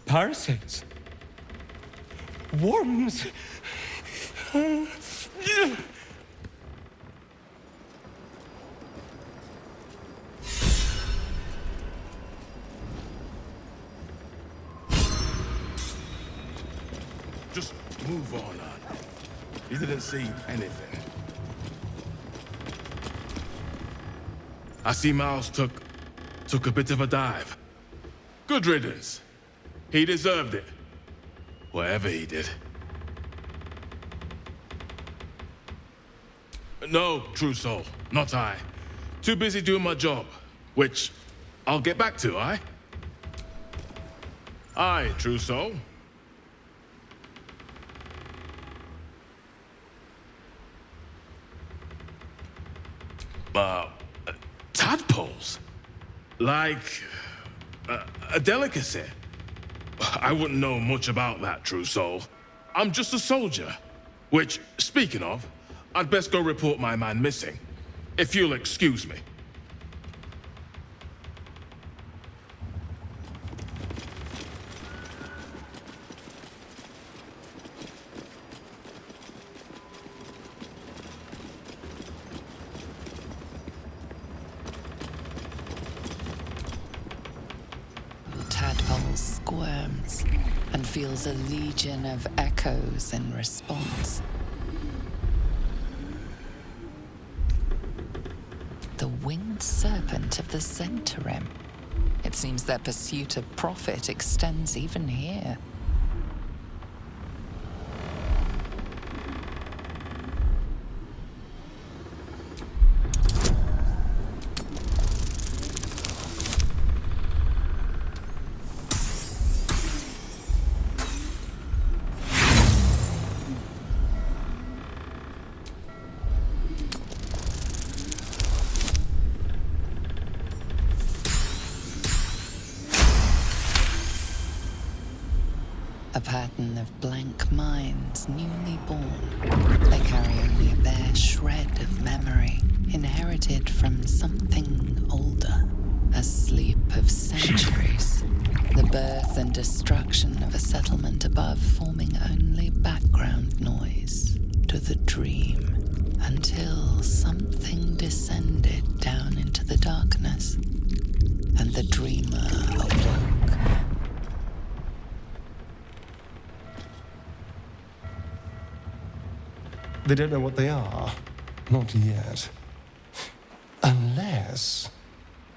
Parasites. Worms. Just move on, lad. You didn't see anything. I see Miles took a bit of a dive. Good riddance. He deserved it. Whatever he did. No, true soul, not I. Too busy doing my job, which I'll get back to, aye? Aye, true soul. Tadpoles? Like a delicacy? I wouldn't know much about that, true soul. I'm just a soldier. Which, speaking of, I'd best go report my man missing. If you'll excuse me. Tadpole squirms and feels a legion of echoes in response. The winged serpent of the Centarim. It seems their pursuit of profit extends even here. A pattern of blank minds newly born. They carry only a bare shred of memory, inherited from something older. A sleep of centuries. The birth and destruction of a settlement above forming only background noise to the dream. Until something descended down into the darkness, and the dreamer awoke. They don't know what they are. Not yet. Unless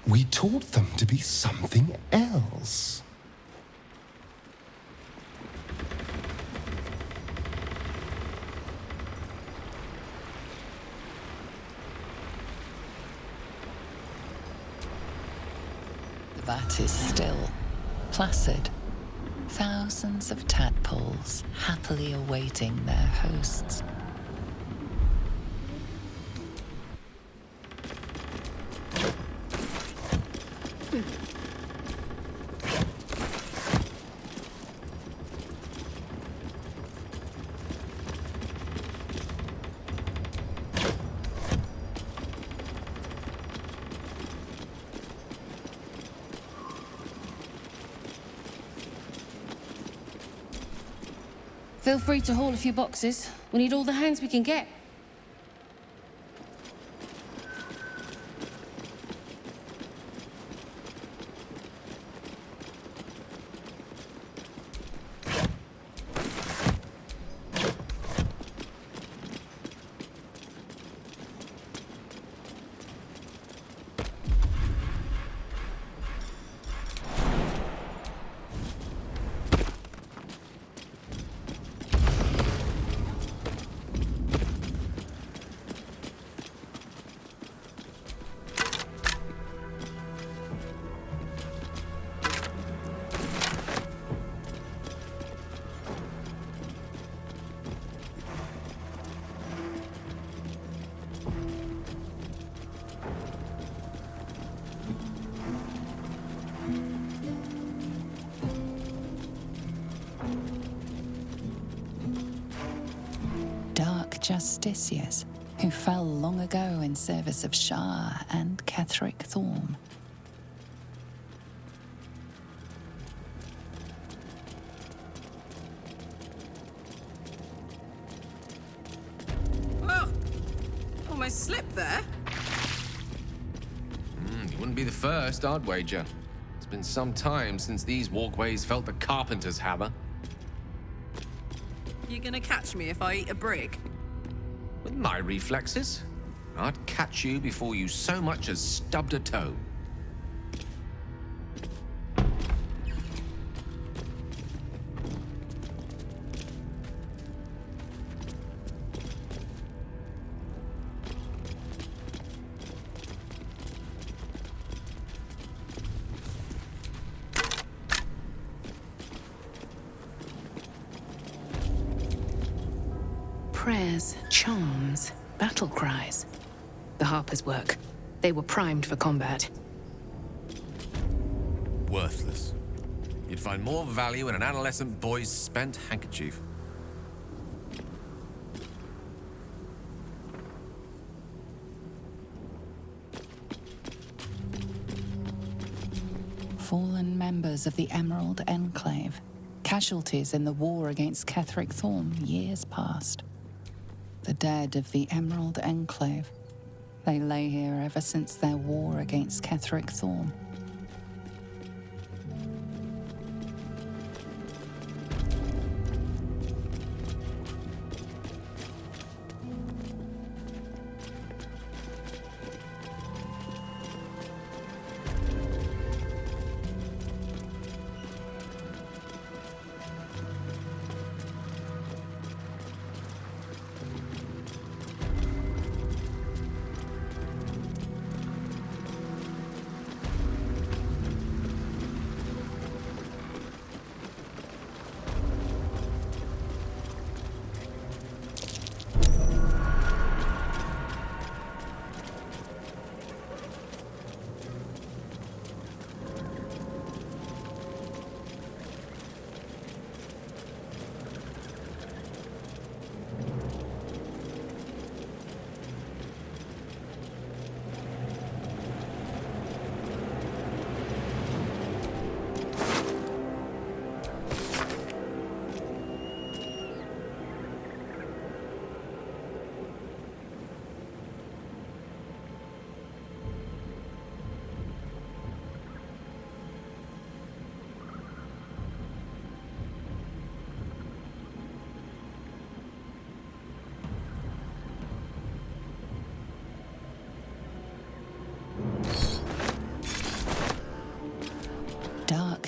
we taught them to be something else. The vat is still, placid. Thousands of tadpoles happily awaiting their hosts. Feel free to haul a few boxes. We need all the hands we can get. Justiciars, who fell long ago in service of Shah and Ketheric Thorm. slip there. You wouldn't be the first, I'd wager. It's been some time since these walkways felt the carpenter's hammer. You gonna catch me if I eat a brick? With my reflexes, I'd catch you before you so much as stubbed a toe. Prayers, charms, battle cries. The Harper's work. They were primed for combat. Worthless. You'd find more value in an adolescent boy's spent handkerchief. Fallen members of the Emerald Enclave. Casualties in the war against Ketheric Thorm years past. The dead of the Emerald Enclave. They lay here ever since their war against Ketheric Thorm.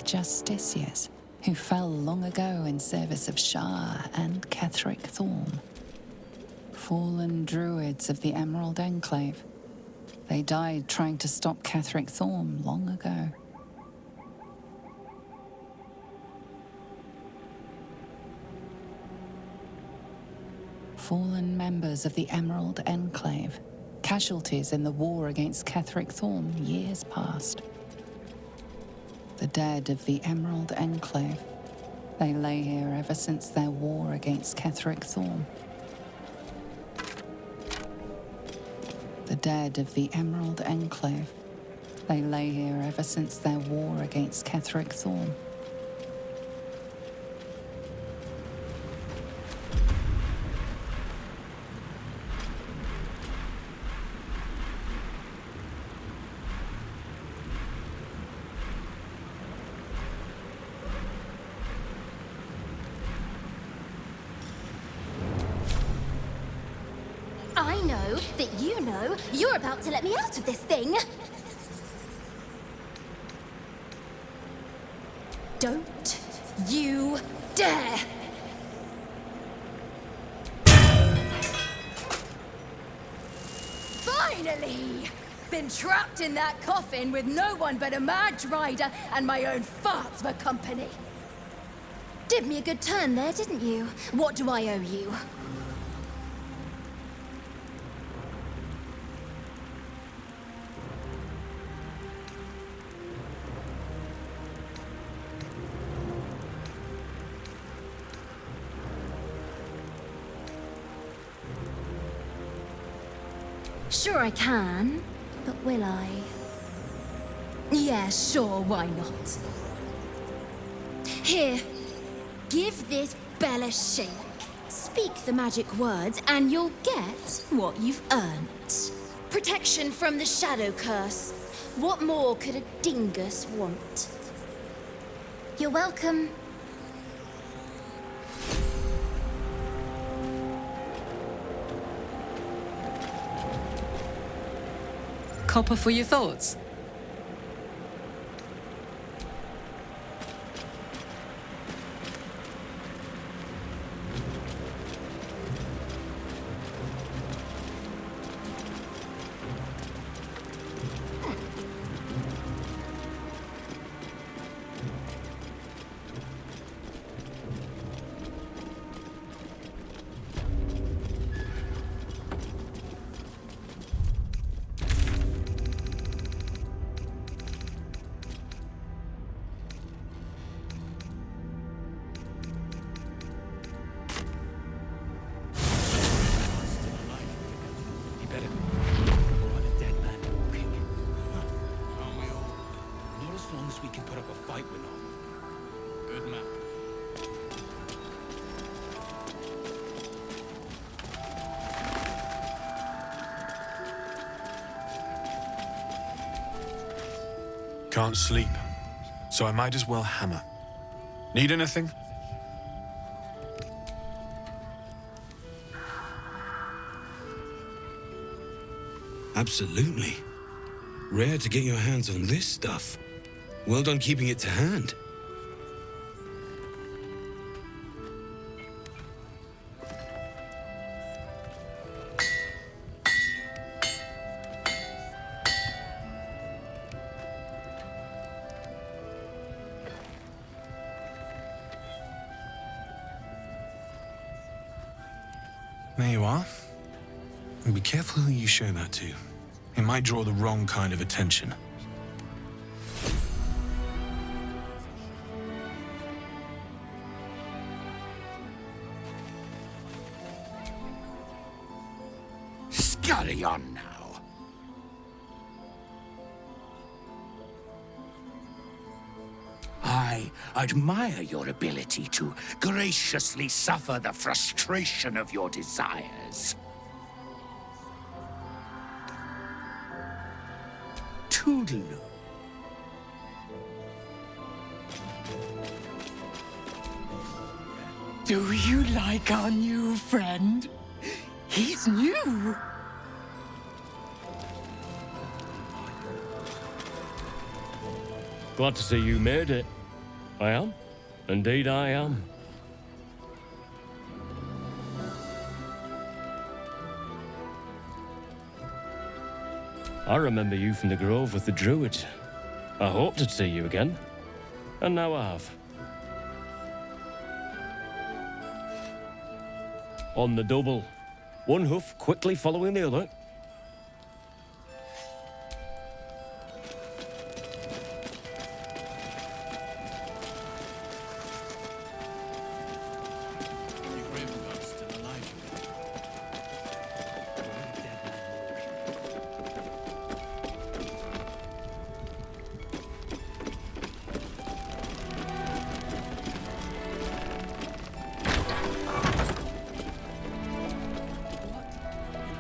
Justiciars, who fell long ago in service of Shah and Ketheric Thorm. Fallen druids of the Emerald Enclave. They died trying to stop Ketheric Thorm long ago. Fallen members of the Emerald Enclave. Casualties in the war against Ketheric Thorm years past. The dead of the Emerald Enclave. They lay here ever since their war against Ketheric Thorm. The dead of the Emerald Enclave. They lay here ever since their war against Ketheric Thorm. I know that you know you're about to let me out of this thing. Don't you dare! Finally! Been trapped in that coffin with no one but a Mad Rider and my own farts for company. Did me a good turn there, didn't you? What do I owe you? Sure I can, but will I? Yeah, sure, why not? Here, give this bell a shake. Speak the magic words and you'll get what you've earned. Protection from the shadow curse. What more could a dingus want? You're welcome. Copper for your thoughts. Can't sleep, so I might as well hammer. Need anything? Absolutely. Rare to get your hands on this stuff. Well done keeping it to hand. There you are. And be careful who you show that to. It might draw the wrong kind of attention. Scurry on now. I admire your ability to graciously suffer the frustration of your desires. Toodaloo. Do you like our new friend? He's new. Glad to see you made it. I am. Indeed I am. I remember you from the Grove with the Druids. I hoped to see you again. And now I have. On the double. One hoof quickly following the other.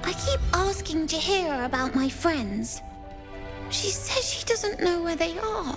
I keep asking Jahira about my friends. She says she doesn't know where they are.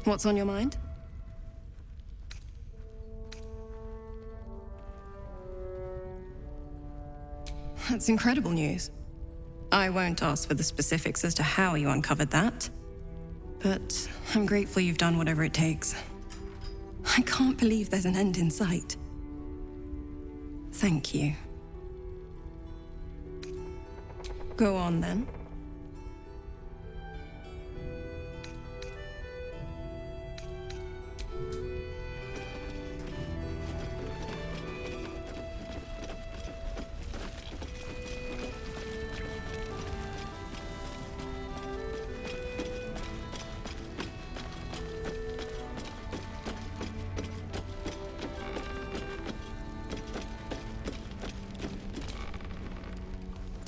What's on your mind? That's incredible news. I won't ask for the specifics as to how you uncovered that, but I'm grateful you've done whatever it takes. I can't believe there's an end in sight. Thank you. Go on then.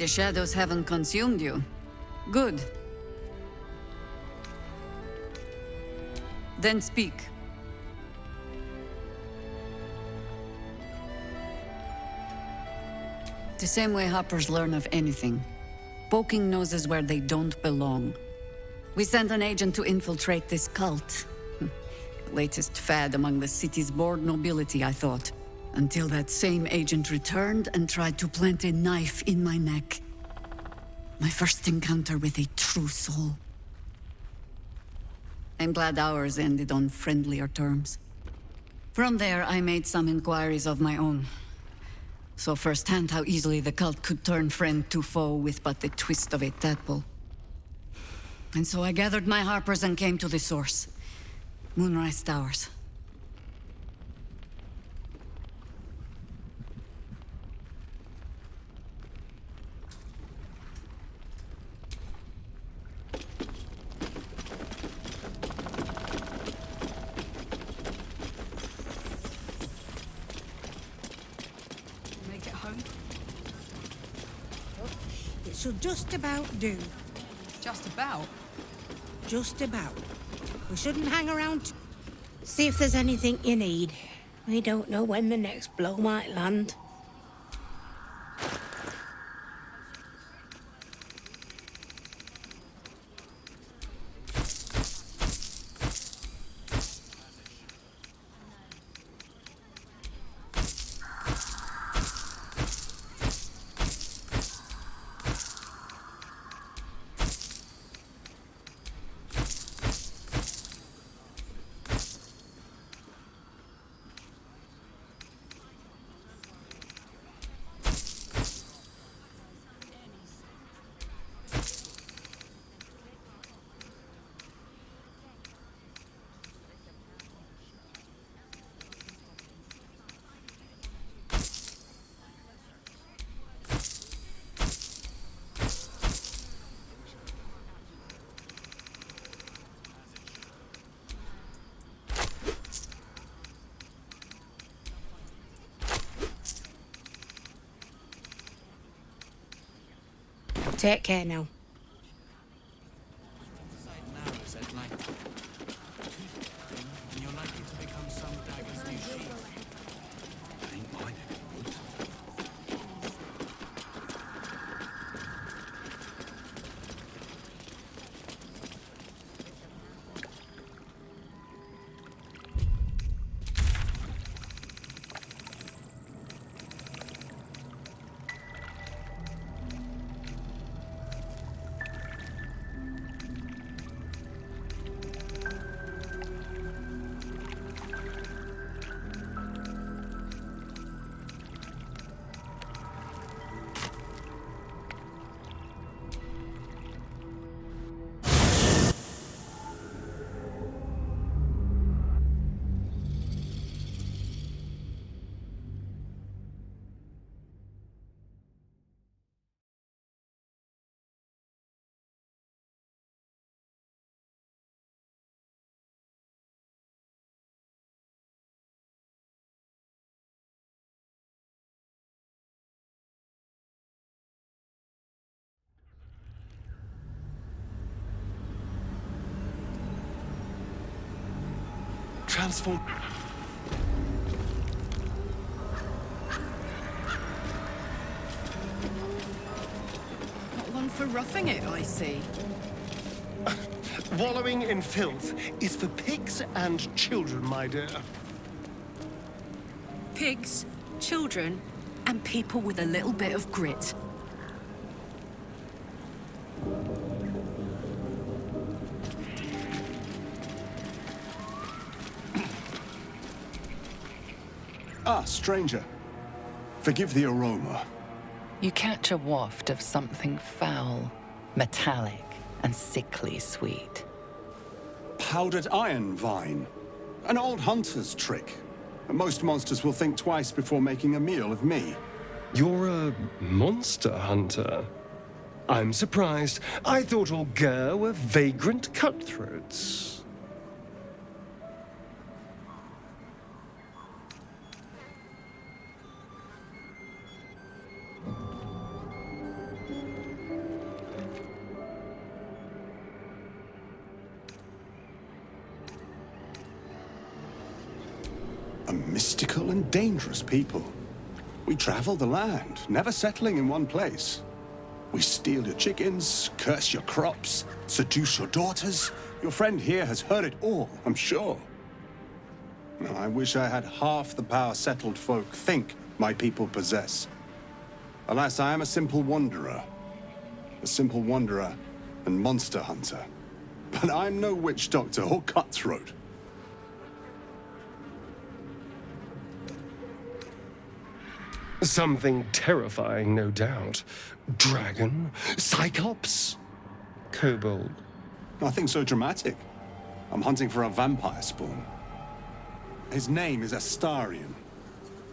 the shadows haven't consumed you. Good. Then speak. The same way hoppers learn of anything. Poking noses where they don't belong. We sent an agent to infiltrate this cult. The latest fad among the city's bored nobility, I thought. Until that same agent returned and tried to plant a knife in my neck. My first encounter with a true soul. I'm glad ours ended on friendlier terms. From there, I made some inquiries of my own. Saw firsthand how easily the cult could turn friend to foe with but the twist of a tadpole. And so I gathered my harpers and came to the source. Moonrise Towers. Make it home? It should just about do. Just about? Just about. We shouldn't hang around. See if there's anything you need. We don't know when the next blow might land. Take care now. Transform. Not one for roughing it, I see. Wallowing in filth is for pigs and children, my dear. Pigs, children, and people with a little bit of grit. Ah, stranger. Forgive the aroma. You catch a waft of something foul, metallic, and sickly sweet. Powdered iron vine. An old hunter's trick. Most monsters will think twice before making a meal of me. You're a monster hunter. I'm surprised. I thought all Ger were vagrant cutthroats. A mystical and dangerous people. We travel the land, never settling in one place. We steal your chickens, curse your crops, seduce your daughters. Your friend here has heard it all, I'm sure. Now, I wish I had half the power settled folk think my people possess. Alas, I am a simple wanderer. A simple wanderer and monster hunter. But I'm no witch doctor or cutthroat. Something terrifying, no doubt. Dragon? Cyclops? Kobold? Nothing so dramatic. I'm hunting for a vampire spawn. His name is Astarion,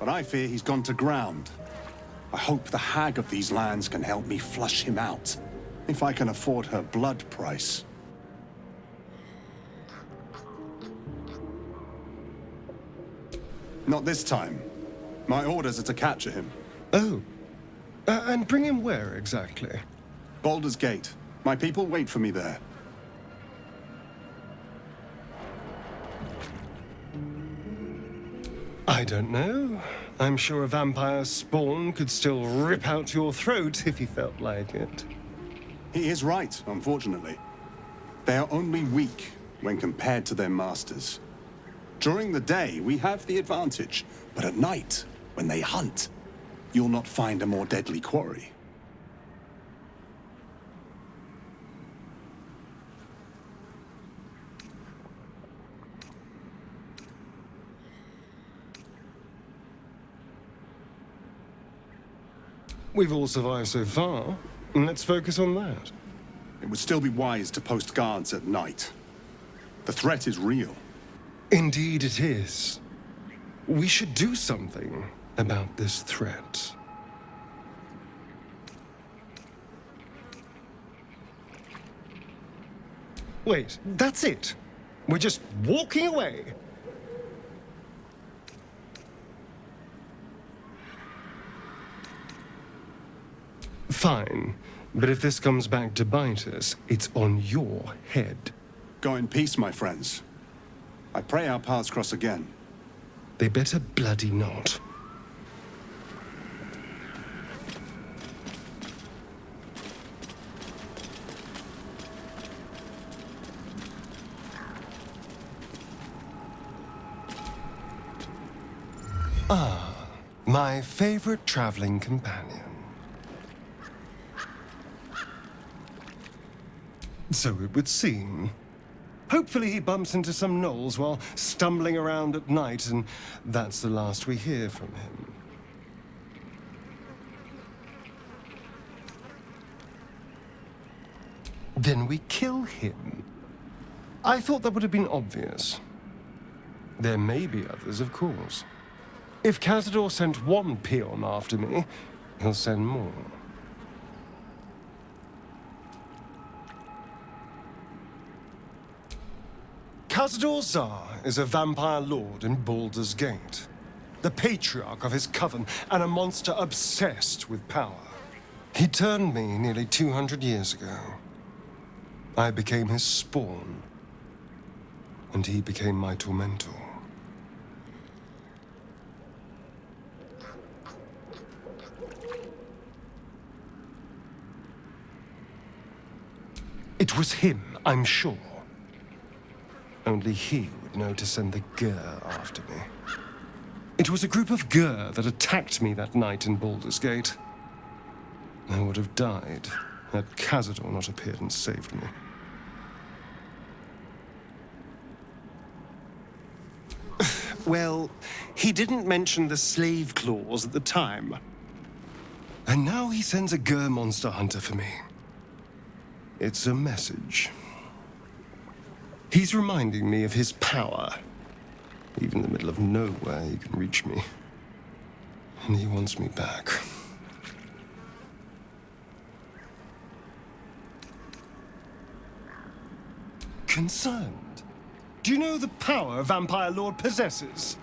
but I fear he's gone to ground. I hope the hag of these lands can help me flush him out, if I can afford her blood price. Not this time. My orders are to capture him. Oh. And bring him where, exactly? Baldur's Gate. My people wait for me there. I don't know. I'm sure a vampire spawn could still rip out your throat if he felt like it. He is right, unfortunately. They are only weak when compared to their masters. During the day, we have the advantage, but at night, when they hunt, you'll not find a more deadly quarry. We've all survived so far. Let's focus on that. It would still be wise to post guards at night. The threat is real. Indeed it is. We should do something about this threat. Wait, that's it. We're just walking away. Fine, but if this comes back to bite us, it's on your head. Go in peace, my friends. I pray our paths cross again. They better bloody not. Ah, my favorite traveling companion. So it would seem. Hopefully he bumps into some gnolls while stumbling around at night, and that's the last we hear from him. Then we kill him. I thought that would have been obvious. There may be others, of course. If Cazador sent one peon after me, he'll send more. Cazador Zar is a vampire lord in Baldur's Gate, the patriarch of his coven and a monster obsessed with power. He turned me nearly 200 years ago. I became his spawn, and he became my tormentor. It was him, I'm sure. Only he would know to send the Gur after me. It was a group of Gur that attacked me that night in Baldur's Gate. I would have died had Cazador not appeared and saved me. Well, he didn't mention the slave clause at the time. And now he sends a Gur monster hunter for me. It's a message. He's reminding me of his power. Even in the middle of nowhere, he can reach me. And he wants me back. Concerned? Do you know the power Vampire Lord possesses?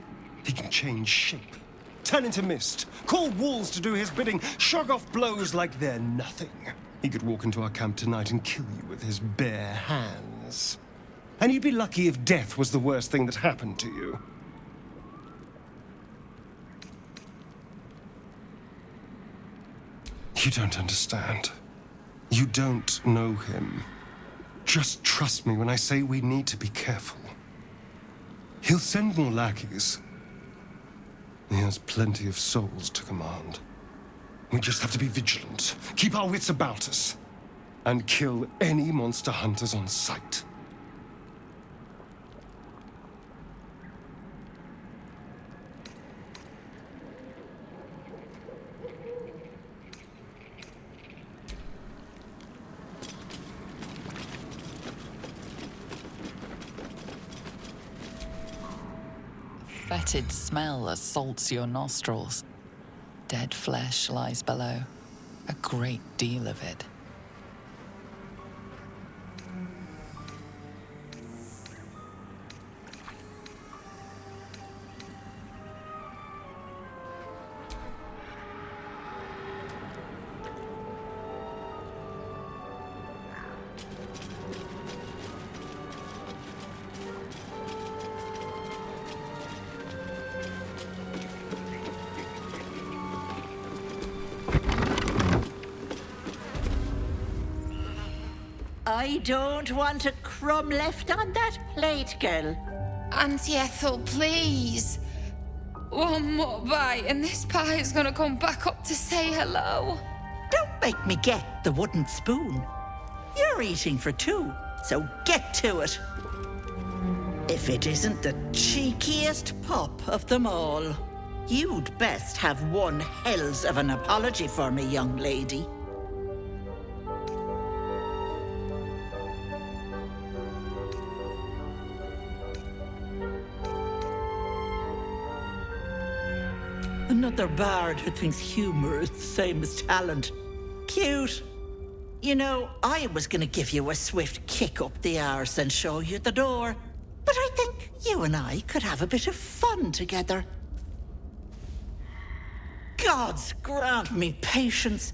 He can change shape, turn into mist, call wolves to do his bidding, shrug off blows like they're nothing. He could walk into our camp tonight and kill you with his bare hands. And you'd be lucky if death was the worst thing that happened to you. You don't understand. You don't know him. Just trust me when I say we need to be careful. He'll send more lackeys. He has plenty of souls to command. We just have to be vigilant, keep our wits about us, and kill any monster hunters on sight. Fetid smell assaults your nostrils. Dead flesh lies below, a great deal of it. I don't want a crumb left on that plate, girl. Auntie Ethel, please. One more bite and this pie is gonna come back up to say hello. Don't make me get the wooden spoon. You're eating for two, so get to it. If it isn't the cheekiest pup of them all, you'd best have one hells of an apology for me, young lady. Another bard who thinks humor is the same as talent. Cute. You know, I was gonna give you a swift kick up the arse and show you the door. But I think you and I could have a bit of fun together. Gods grant me patience.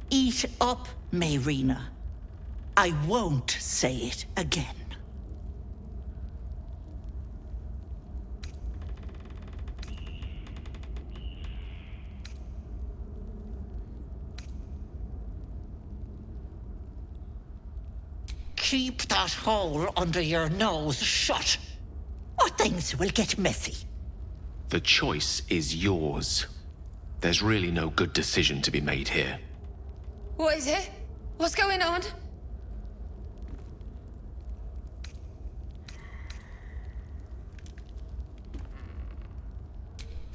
Eat up, Mayrina. I won't say it again. Keep that hole under your nose shut, or things will get messy. The choice is yours. There's really no good decision to be made here. What is it? What's going on?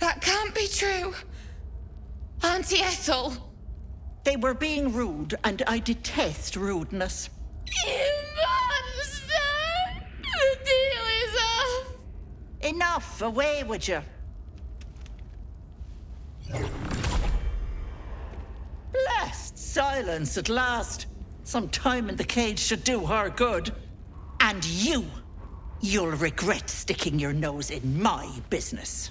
That can't be true. Auntie Ethel. They were being rude, and I detest rudeness. Monster! The deal is off! Enough! Away with you! Blessed silence at last. Some time in the cage should do her good. And you'll regret sticking your nose in my business.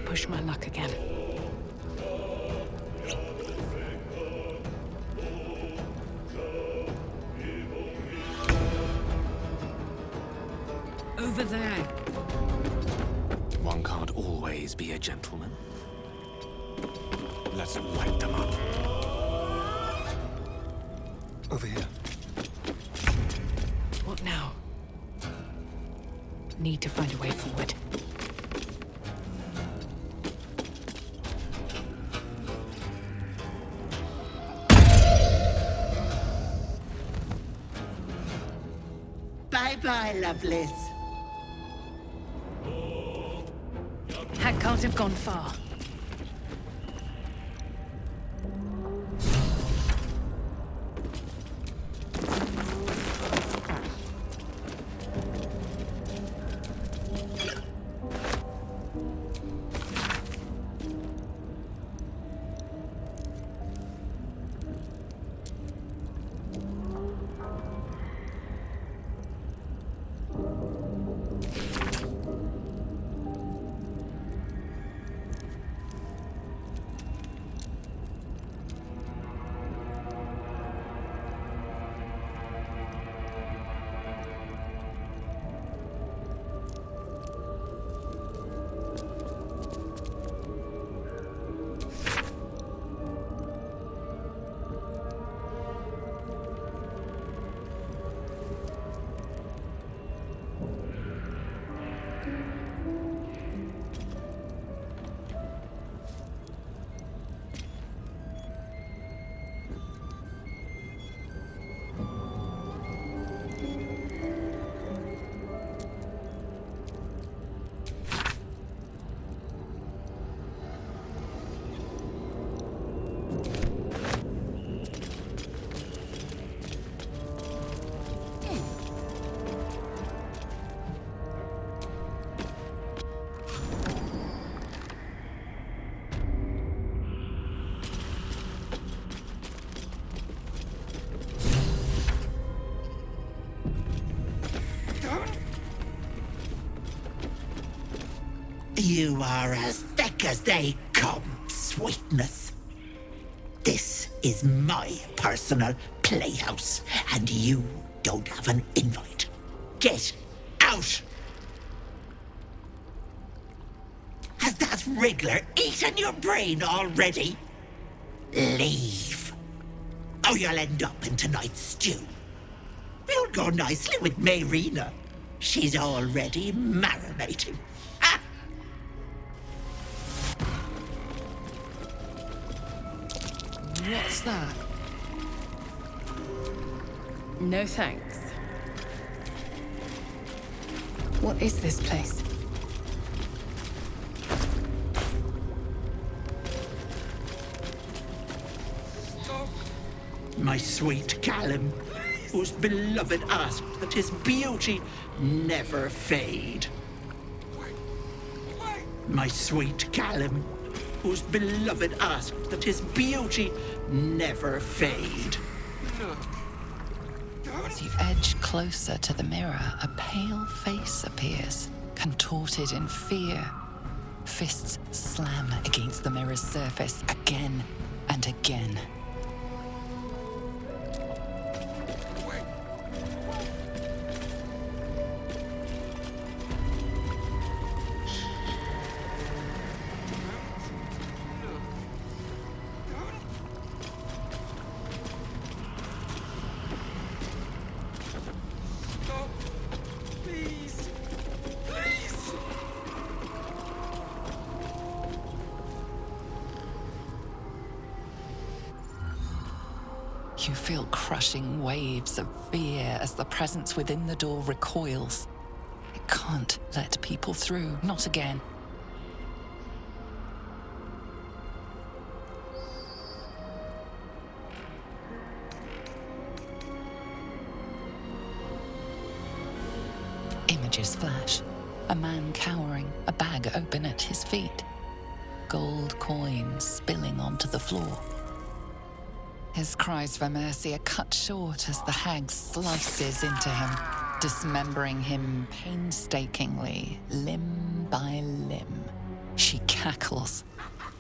Push my luck again. Over there. One can't always be a gentleman. Let's light them up. Over here. What now? Need to find a way forward. Bye-bye, Lovelace. That can't have gone far. You are as thick as they come, sweetness. This is my personal playhouse, and you don't have an invite. Get out! Has that wriggler eaten your brain already? Leave, or you'll end up in tonight's stew. You'll go nicely with Mayrina. She's already marinating. Ha! What's that? No thanks. What is this place? My sweet Callum, whose beloved asked that his beauty never fade. My sweet Callum, whose beloved asked that his beauty never fade. As you edge closer to the mirror, a pale face appears, contorted in fear. Fists slam against the mirror's surface again and again. You feel crushing waves of fear as the presence within the door recoils. It can't let people through, not again. Images flash. A man cowering, a bag open at his feet. Gold coins spilling onto the floor. His cries for mercy are cut short as the hag slices into him, dismembering him painstakingly, limb by limb. She cackles,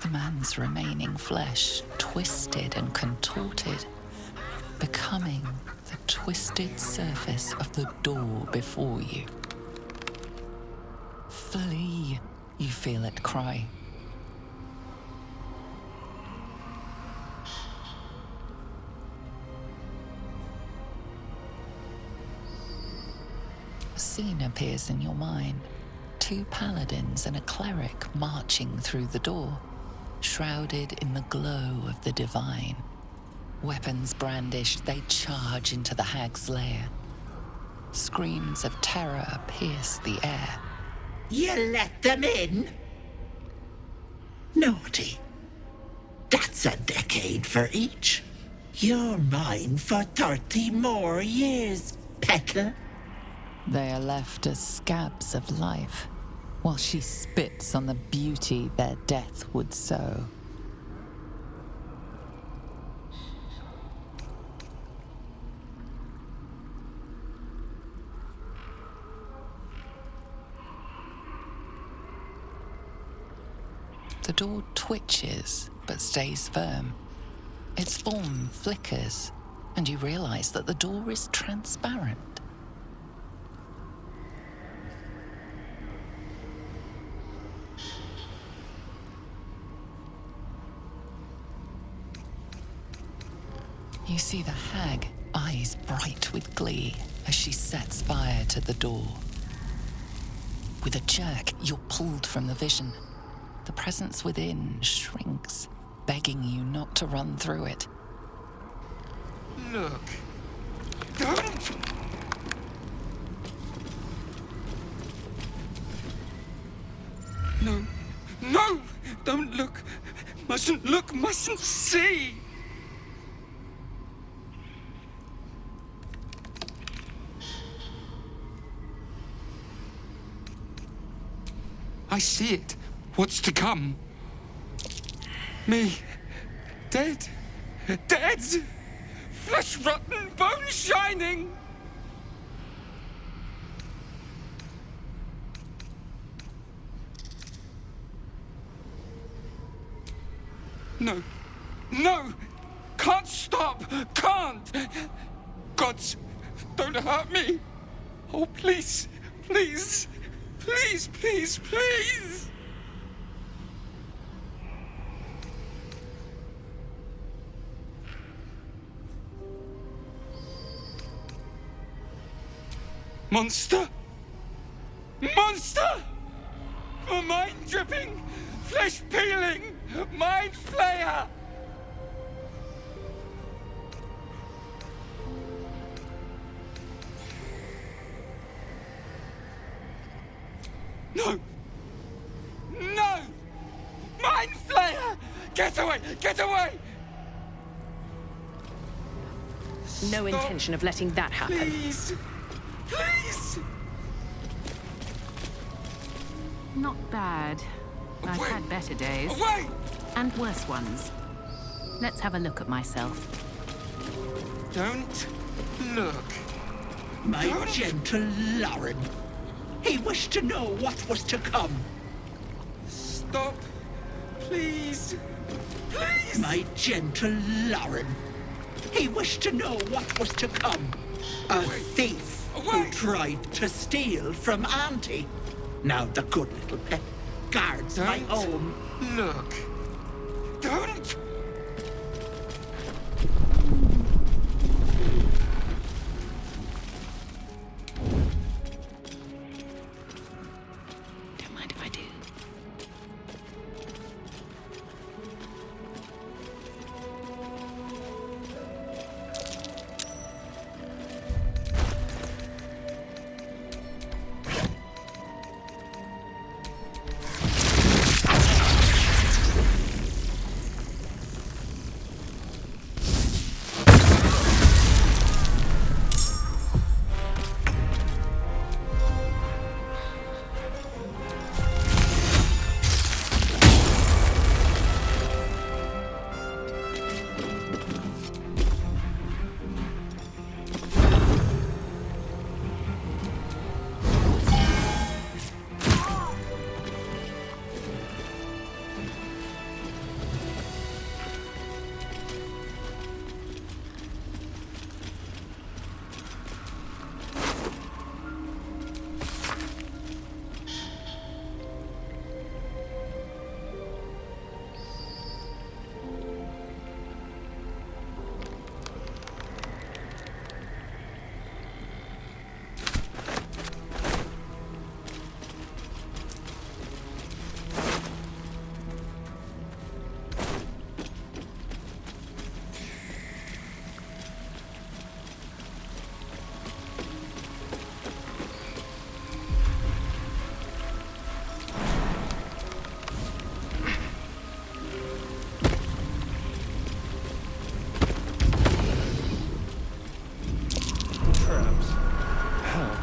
the man's remaining flesh twisted and contorted, becoming the twisted surface of the door before you. Flee, you feel it cry. A scene appears in your mind. 2 paladins and a cleric marching through the door, shrouded in the glow of the divine. Weapons brandished, they charge into the hag's lair. Screams of terror pierce the air. You let them in? Naughty. That's a decade for each. You're mine for 30 more years, peddler. They are left as scabs of life, while she spits on the beauty their death would sow. The door twitches, but stays firm. Its form flickers, and you realize that the door is transparent. You see the hag, eyes bright with glee, as she sets fire to the door. With a jerk, you're pulled from the vision. The presence within shrinks, begging you not to run through it. Look. Don't! No. No! Don't look! Mustn't look, mustn't see! I see it. What's to come? Me. Dead. Dead! Flesh rotten, bone shining! No. No! Can't stop! Can't! Gods, don't hurt me! Oh, please, please, please, please, please! Monster! Monster! For mind dripping, flesh peeling, mind flayer! No! No! Mind flayer! Get away! Get away! No intention of letting that happen. Please! Please! Not bad. I've had better days. Away! And worse ones. Let's have a look at myself. Don't look. My gentle Lauren. He wished to know what was to come. Stop. Please. Please. My gentle Lauren. He wished to know what was to come. A thief who tried to steal from Auntie. Now the good little pet guards my home. Look. Don't. Don't mind if I do.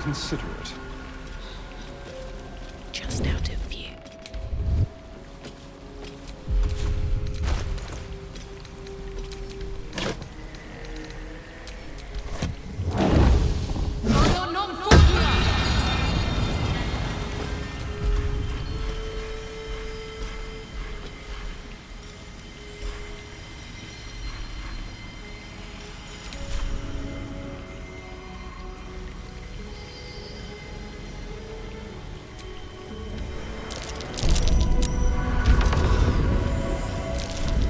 Considerate. Just out of view.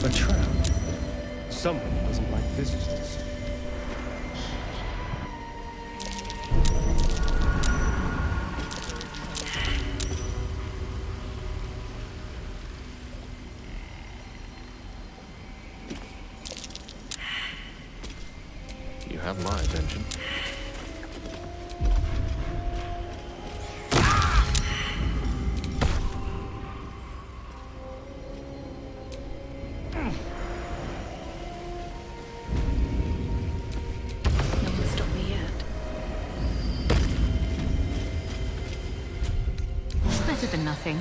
A trap. Someone doesn't like visitors. You have my attention. No one stopped me yet. It's better than nothing.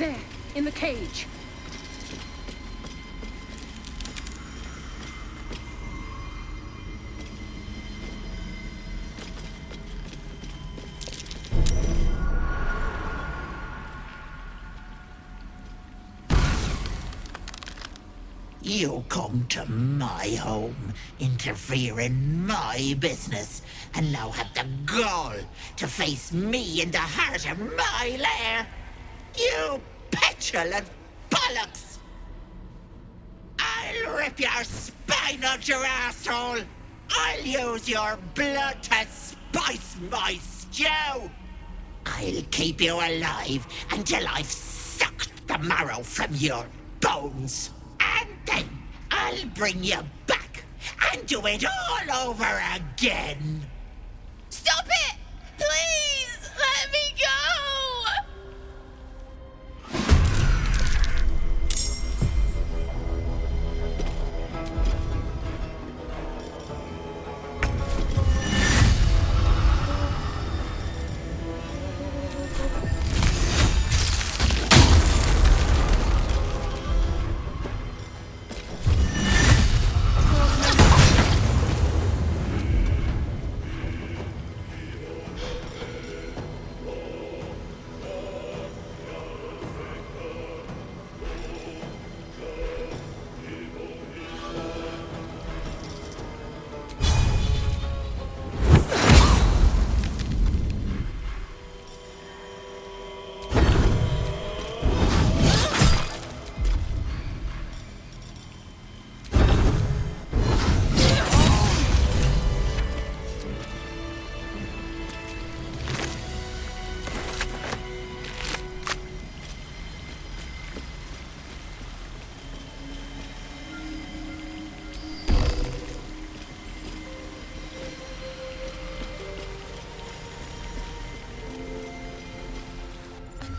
There, in the cage. You come to my home, interfere in my business, and now have the gall to face me in the heart of my lair. You petulant bollocks! I'll rip your spine out your asshole! I'll use your blood to spice my stew! I'll keep you alive until I've sucked the marrow from your bones! And then I'll bring you back and do it all over again! Stop it! Please! Let me go!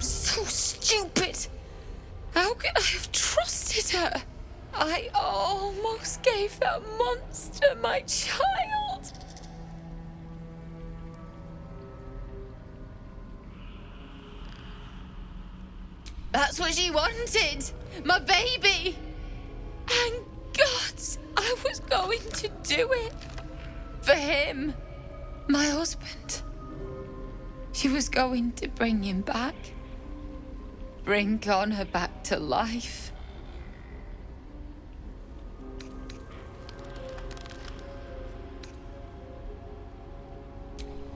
So stupid! How could I have trusted her? I almost gave that monster my child! That's what she wanted! My baby! And God, I was going to do it! For him! My husband. She was going to bring him back. Bring Connor back to life.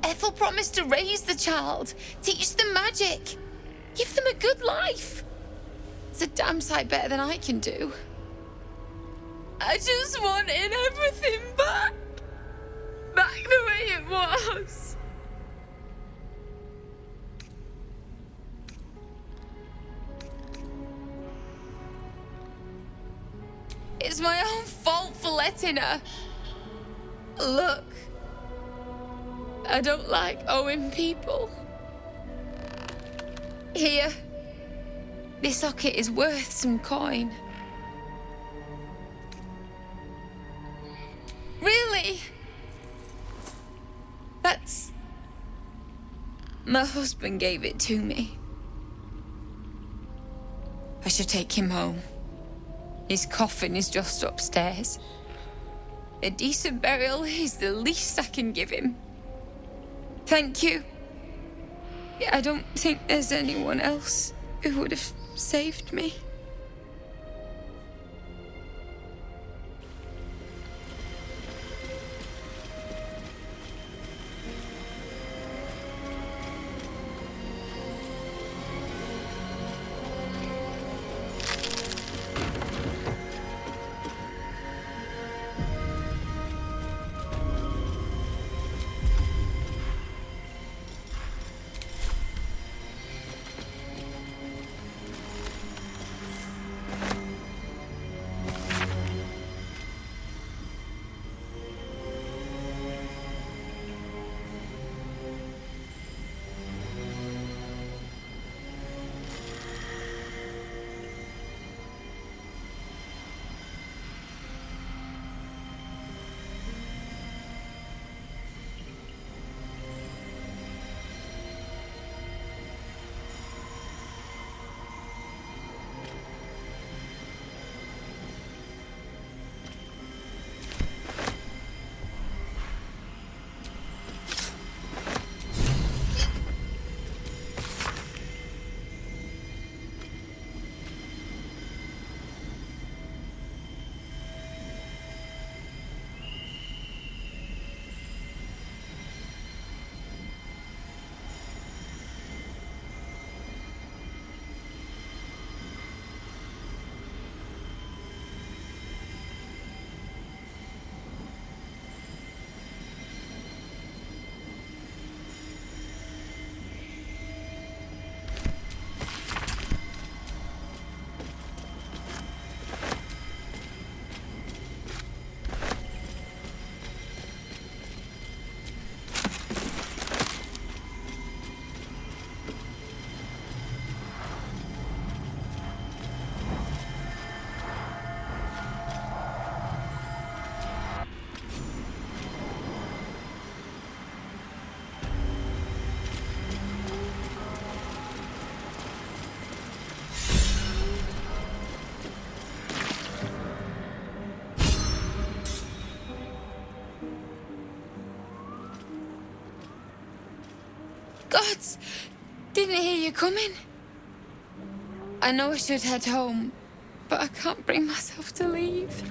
Ethel promised to raise the child, teach them magic, give them a good life. It's a damn sight better than I can do. I just wanted everything back. Back the way it was. It's my own fault for letting her. Look, I don't like owing people. Here, this socket is worth some coin. Really? That's... My husband gave it to me. I should take him home. His coffin is just upstairs. A decent burial is the least I can give him. Thank you. I don't think there's anyone else who would have saved me. Gods! Didn't hear you coming. I know I should head home, but I can't bring myself to leave.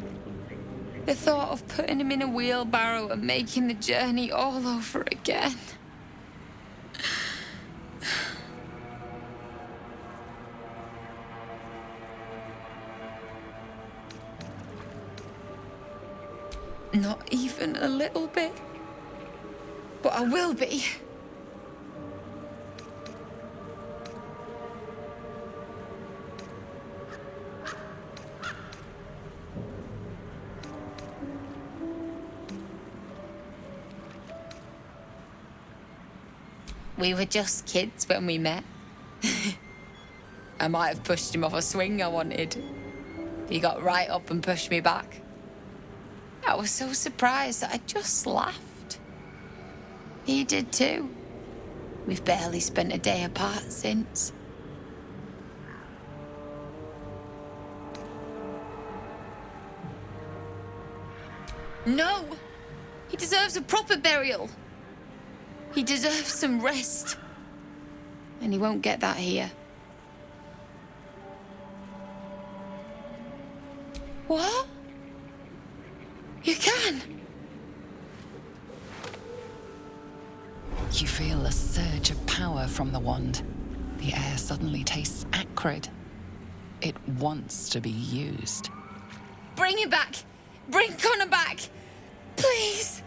The thought of putting him in a wheelbarrow and making the journey all over again. Not even a little bit. But I will be. We were just kids when we met. I might have pushed him off a swing I wanted. He got right up and pushed me back. I was so surprised that I just laughed. He did too. We've barely spent a day apart since. No! He deserves a proper burial. He deserves some rest. And he won't get that here. What? You can? You feel a surge of power from the wand. The air suddenly tastes acrid. It wants to be used. Bring him back! Bring Connor back! Please!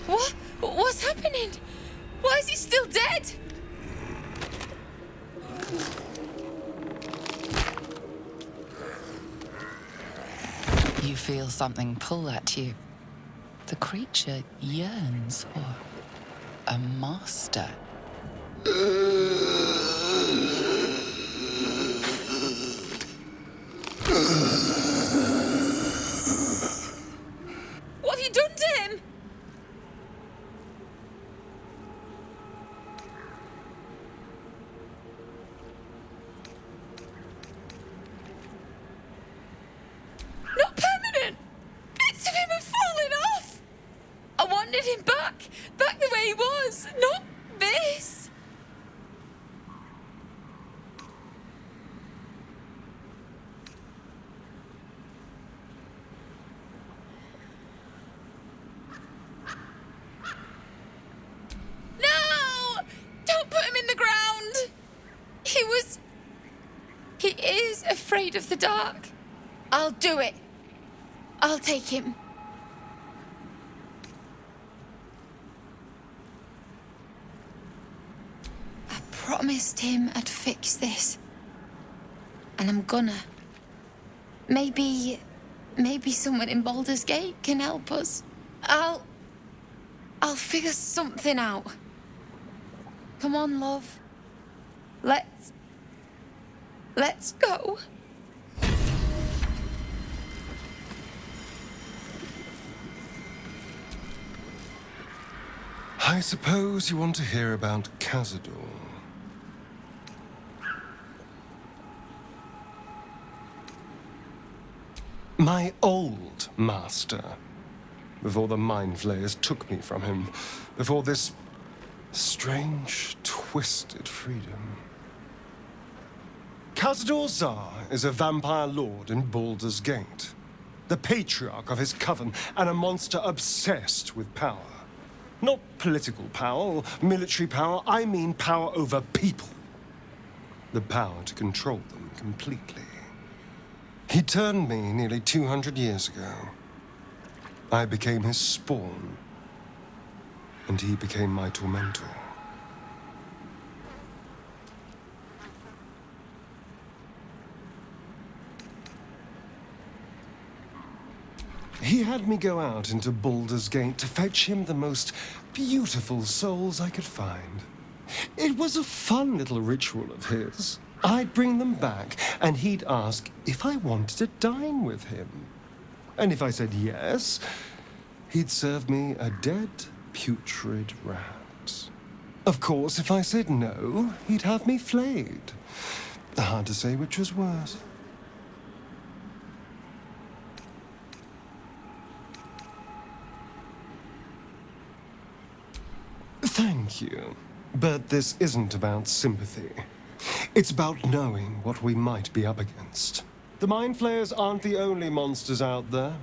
What? What's happening? Why is he still dead? You feel something pull at you. The creature yearns for a master. What have you done to him? Not permanent! Bits of him have fallen off! I wanted him back the way he was, not this! No! Don't put him in the ground! He is afraid of the dark. I'll do it. I'll take him. I promised him I'd fix this. And I'm gonna. Maybe someone in Baldur's Gate can help us. I'll figure something out. Come on, love. Let's go. I suppose you want to hear about Cazador. My old master. Before the Mind Flayers took me from him. Before this strange, twisted freedom. Cazador Zar is a vampire lord in Baldur's Gate. The patriarch of his coven and a monster obsessed with power. Not political power or military power, I mean power over people. The power to control them completely. He turned me nearly 200 years ago. I became his spawn, and he became my tormentor. He had me go out into Baldur's Gate to fetch him the most beautiful souls I could find. It was a fun little ritual of his. I'd bring them back, and he'd ask if I wanted to dine with him. And if I said yes, he'd serve me a dead, putrid rat. Of course, if I said no, he'd have me flayed. Hard to say which was worse. Thank you. But this isn't about sympathy. It's about knowing what we might be up against. The Mind Flayers aren't the only monsters out there.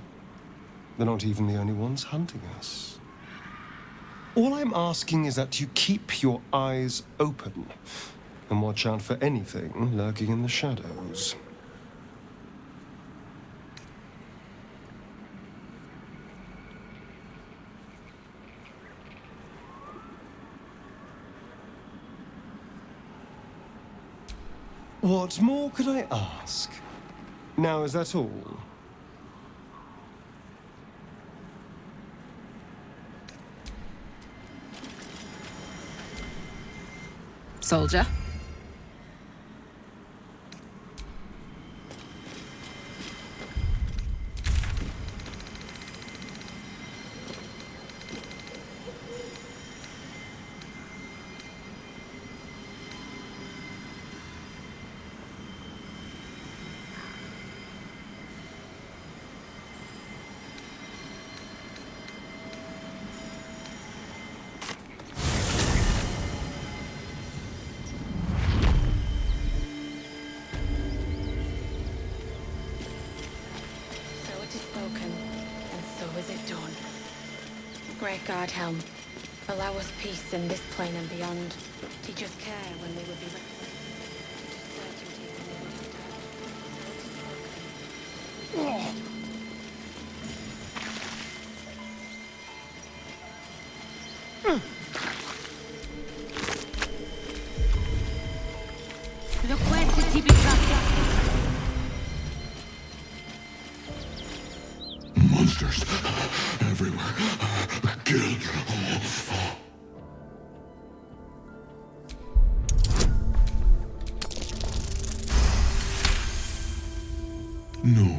They're not even the only ones hunting us. All I'm asking is that you keep your eyes open and watch out for anything lurking in the shadows. What more could I ask? Now, is that all? Soldier? Great God, Helm, allow us peace in this plane and beyond. Teach us care when we would be reckless. Teach us certainty when we would have doubt. Monsters everywhere. Kill. No.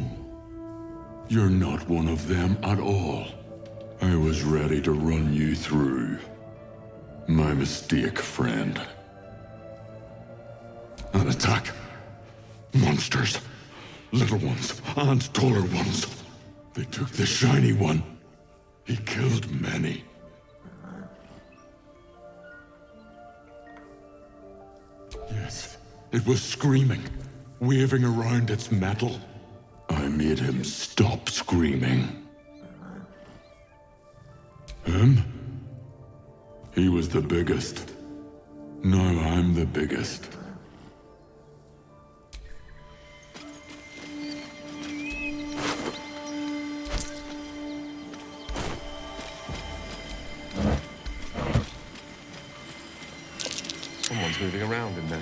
You're not one of them at all. I was ready to run you through. My mistake, friend. An attack. Monsters. Little ones and taller ones. They took the shiny one. He killed many. Yes, it was screaming, waving around its metal. I made him stop screaming. Him? He was the biggest. Now I'm the biggest. Someone's moving around in there.